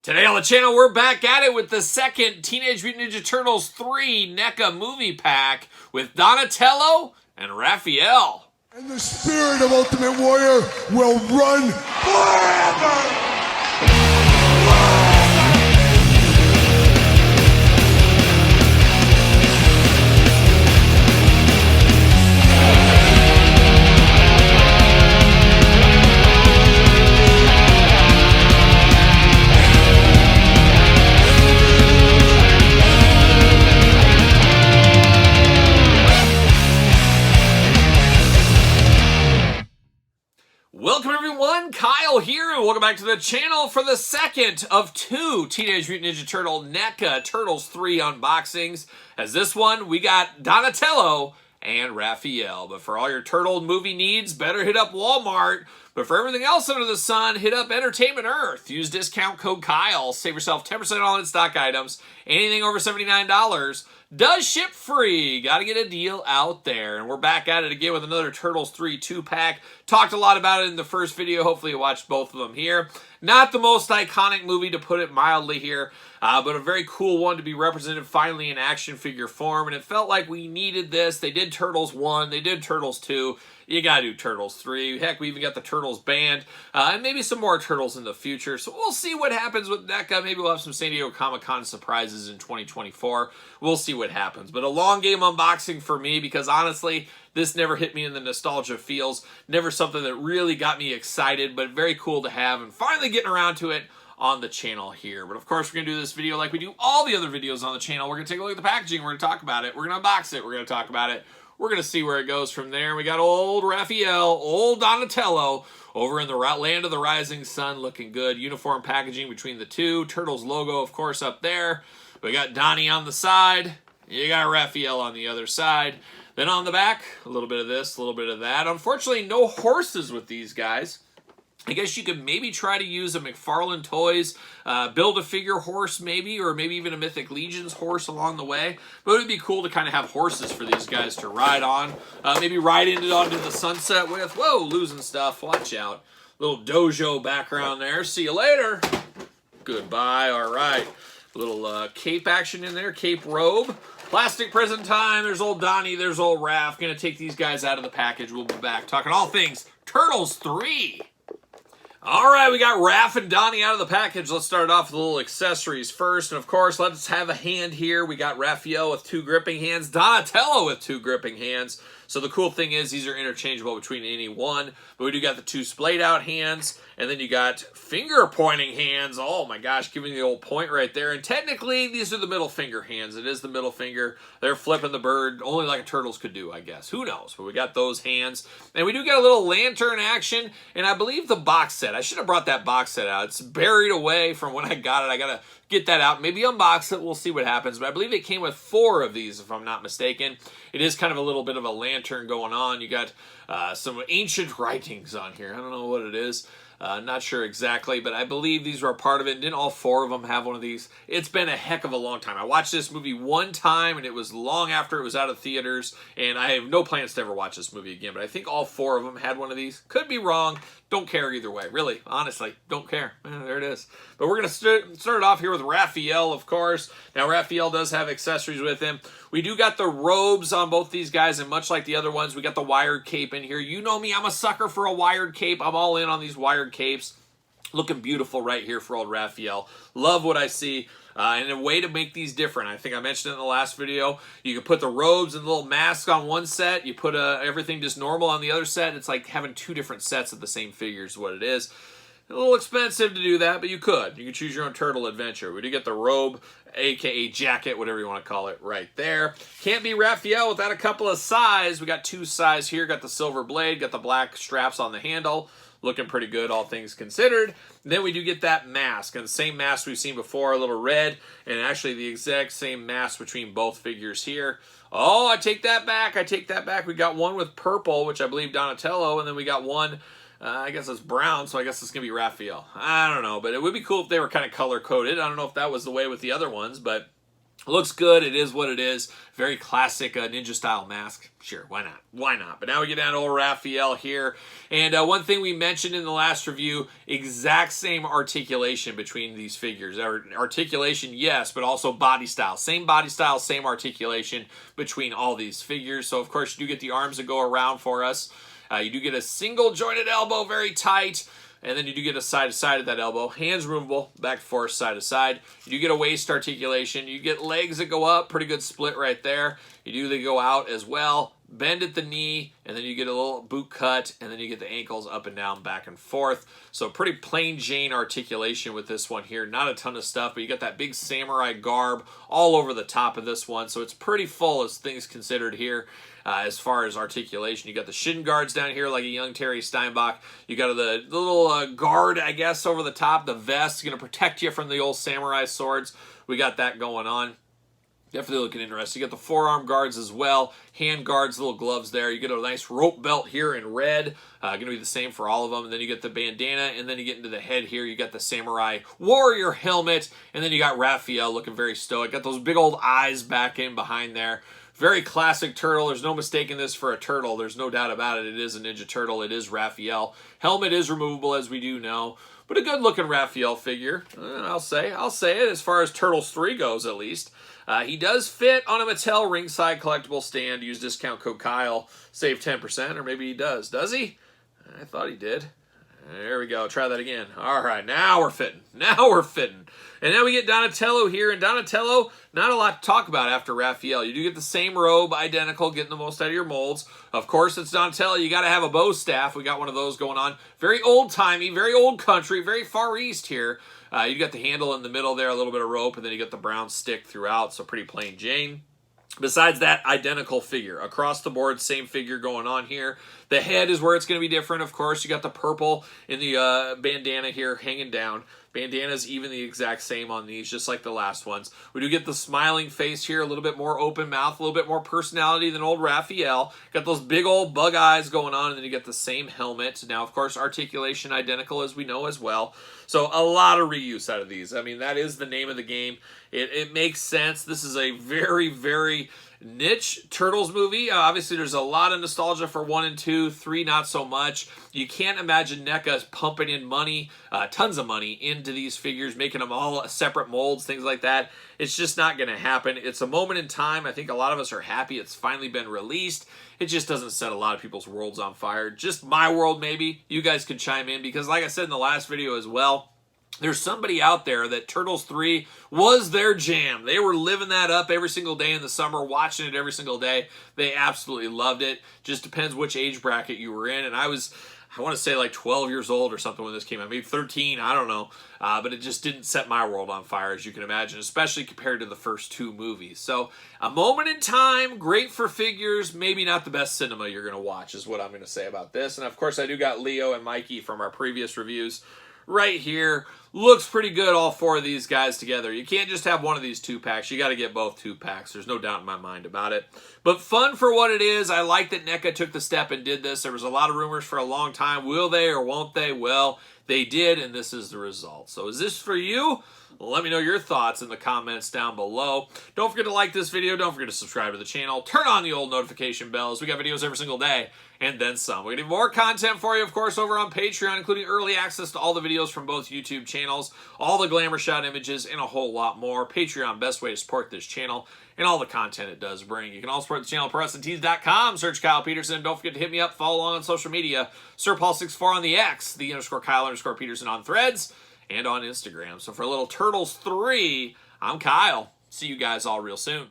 Today on the channel, we're back at it with the second Teenage Mutant Ninja Turtles 3 NECA movie pack with Donatello and Raphael. And the spirit of Ultimate Warrior will run forever! Welcome everyone, Kyle here, and welcome back to the channel for the second of two Teenage Mutant Ninja Turtle NECA Turtles 3 unboxings. As this one, we got Donatello and Raphael. But for all your Turtle movie needs, better hit up Walmart. But for everything else under the sun, hit up Entertainment Earth. Use discount code Kyle. Save yourself 10% on in-stock items. Anything over $79 does ship free. Got to get a deal out there. And we're back at it again with another Turtles 3 2-pack. Talked a lot about it in the first video. Hopefully you watched both of them here. Not the most iconic movie, to put it mildly here, but a very cool one to be represented finally in action figure form. And it felt like we needed this. They did Turtles 1. They did Turtles 2. You gotta do Turtles 3. Heck, we even got the Turtles band, and maybe some more Turtles in the future. So we'll see what happens with NECA. Maybe we'll have some San Diego Comic-Con surprises in 2024. We'll see what happens. But a long game unboxing for me because honestly, this never hit me in the nostalgia feels. Never something that really got me excited, but very cool to have. And finally getting around to it on the channel here. But of course, we're going to do this video like we do all the other videos on the channel. We're going to take a look at the packaging. We're going to talk about it. We're going to unbox it. We're going to talk about it. We're going to see where it goes from there. We got old Raphael, old Donatello over in the land of the rising sun, looking good. Uniform packaging between the two. Turtles logo, of course, up there. We got Donnie on the side. You got Raphael on the other side. Then on the back, a little bit of this, a little bit of that. Unfortunately, no horses with these guys. I guess you could maybe try to use a McFarlane Toys Build-A-Figure horse maybe, or maybe even a Mythic Legions horse along the way. But it would be cool to kind of have horses for these guys to ride on. Maybe ride onto the sunset with. Whoa, losing stuff. Watch out. Little dojo background there. See you later. Goodbye. All right. Little cape action in there. Cape robe. Plastic present time. There's old Donnie. There's old Raph. Gonna take these guys out of the package. We'll be back talking all things Turtles 3. All right, we got Raph and Donnie out of the package. Let's start off with a little accessories first. And of course, let's have a hand here. We got Raphael with 2 gripping hands, Donatello with 2 gripping hands. So the cool thing is these are interchangeable between any one. But we do got the 2 splayed out hands. And then you got finger pointing hands. Oh my gosh, giving the old point right there. And technically, these are the middle finger hands. It is the middle finger. They're flipping the bird, only like a Turtles could do, I guess. Who knows? But we got those hands. And we do get a little lantern action. And I believe the box set. I should have brought that box set out. It's buried away from when I got it. I got to get that out. Maybe unbox it. We'll see what happens. But I believe it came with 4 of these, if I'm not mistaken. It is kind of a little bit of a lantern going on. You got some ancient writings on here. I don't know what it is. Not sure exactly, but I believe these were a part of it. Didn't all 4 of them have one of these? It's been a heck of a long time. I watched this movie one time, and it was long after it was out of theaters, and I have no plans to ever watch this movie again, but I think all 4 of them had one of these. Could be wrong. Don't care either way. Really, honestly, don't care. There it is. But we're going to start it off here with Raphael, of course. Now, Raphael does have accessories with him. We do got the robes on both these guys, and much like the other ones, we got the wired cape in here. You know me, I'm a sucker for a wired cape. I'm all in on these wired capes. Looking beautiful right here for old Raphael. Love what I see. And a way to make these different, I think I mentioned it in the last video, you can put the robes and the little mask on one set, you put everything just normal on the other set. It's like having 2 different sets of the same figures is what it is. A little expensive to do that, but you could. You could choose your own turtle adventure. We do get the robe, aka jacket, whatever you want to call it, right there. Can't be Raphael without a couple of size. We got 2 size here. Got the silver blade, got the black straps on the handle. Looking pretty good, all things considered. And then we do get that mask, and the same mask we've seen before, a little red, and actually the exact same mask between both figures here. Oh, I take that back. I take that back. We got one with purple, which I believe Donatello, and then we got one, I guess it's brown, so I guess it's going to be Raphael. I don't know, but it would be cool if they were kind of color-coded. I don't know if that was the way with the other ones, but Looks good. It is what it is. Very classic ninja style mask. Sure, why not? Why not? But now we get down to old Raphael here. And one thing we mentioned in the last review, exact same articulation between these figures. Articulation, yes, but also body style. Same body style, same articulation between all these figures. So, of course, you do get the arms that go around for us. You do get a single jointed elbow, very tight. And then you do get a side-to-side of that elbow. Hands removable, back and forth, side-to-side. You do get a waist articulation. You get legs that go up, pretty good split right there. You do they go out as well. Bend at the knee, and then you get a little boot cut, and then you get the ankles up and down, back and forth. So pretty plain Jane articulation with this one here. Not a ton of stuff, but you got that big samurai garb all over the top of this one. So it's pretty full as things considered here. As far as articulation, you got the shin guards down here like a young Terry Steinbach. You got the little guard, I guess, over the top. The vest going to protect you from the old samurai swords. We got that going on. Definitely looking interesting. You got the forearm guards as well. Hand guards, little gloves there. You get a nice rope belt here in red. Going to be the same for all of them. And then you get the bandana, and then you get into the head here. You got the samurai warrior helmet, and then you got Raphael looking very stoic. Got those big old eyes back in behind there. Very classic turtle. There's no mistaking this for a turtle. There's no doubt about it. It is a Ninja Turtle. It is Raphael. Helmet is removable, as we do know. But a good-looking Raphael figure. I'll say it, as far as Turtles 3 goes, at least. He does fit on a Mattel ringside collectible stand. Use discount code Kyle. Save 10%, or maybe he does. Does he? I thought he did. There we go. Try that again. All right, now we're fitting. Now we're fitting. And then we get Donatello here. And Donatello, not a lot to talk about after Raphael. You do get the same robe, identical, getting the most out of your molds. Of course, it's Donatello. You got to have a bow staff. We got one of those going on. Very old-timey, very old country, very far east here. You got the handle in the middle there, a little bit of rope, and then you got the brown stick throughout, so pretty plain Jane. Besides that, identical figure. Across the board, same figure going on here. The head is where it's going to be different, of course. You got the purple in the bandana here hanging down. Bandana's even the exact same on these, just like the last ones. We do get the smiling face here, a little bit more open mouth, a little bit more personality than old Raphael. Got those big old bug eyes going on, and then you get the same helmet. Now, of course, articulation identical as we know as well. So a lot of reuse out of these. I mean, that is the name of the game. It makes sense. This is a very, very niche Turtles movie. Obviously, there's a lot of nostalgia for 1 and 2, 3 not so much. You can't imagine NECA pumping in money, tons of money, into these figures, making them all separate molds, things like that. It's just not going to happen. It's a moment in time. I think a lot of us are happy it's finally been released. It just doesn't set a lot of people's worlds on fire. Just my world, maybe. You guys could chime in, because like I said in the last video as well, there's somebody out there that Turtles 3 was their jam. They were living that up every single day in the summer, watching it every single day. They absolutely loved it. Just depends which age bracket you were in. And I want to say like 12 years old or something when this came out. Maybe 13, I don't know. But it just didn't set my world on fire, as you can imagine, especially compared to the first 2 movies. So a moment in time, great for figures, maybe not the best cinema you're going to watch is what I'm going to say about this. And of course, I do got Leo and Mikey from our previous reviews right here. Looks pretty good, all 4 of these guys together. You can't just have one of these 2-packs. You got to get both 2-packs. There's no doubt in my mind about it. But fun for what it is. I like that NECA took the step and did this. There was a lot of rumors for a long time. Will they or won't they? Well, they did, and this is the result. So is this for you? Let me know your thoughts in the comments down below. Don't forget to like this video. Don't forget to subscribe to the channel. Turn on the old notification bells. We got videos every single day, and then some. We're going to have more content for you, of course, over on Patreon, including early access to all the videos from both YouTube channels, all the glamour shot images, and a whole lot more. Patreon, best way to support this channel and all the content it does bring. You can also support the channel at ProWrestlingTees.com. Search Kyle Peterson. Don't forget to hit me up. Follow along on social media. SirPaul64 on the X, _Kyle_Peterson on Threads, and on Instagram. So for a little Turtles 3, I'm Kyle. See you guys all real soon.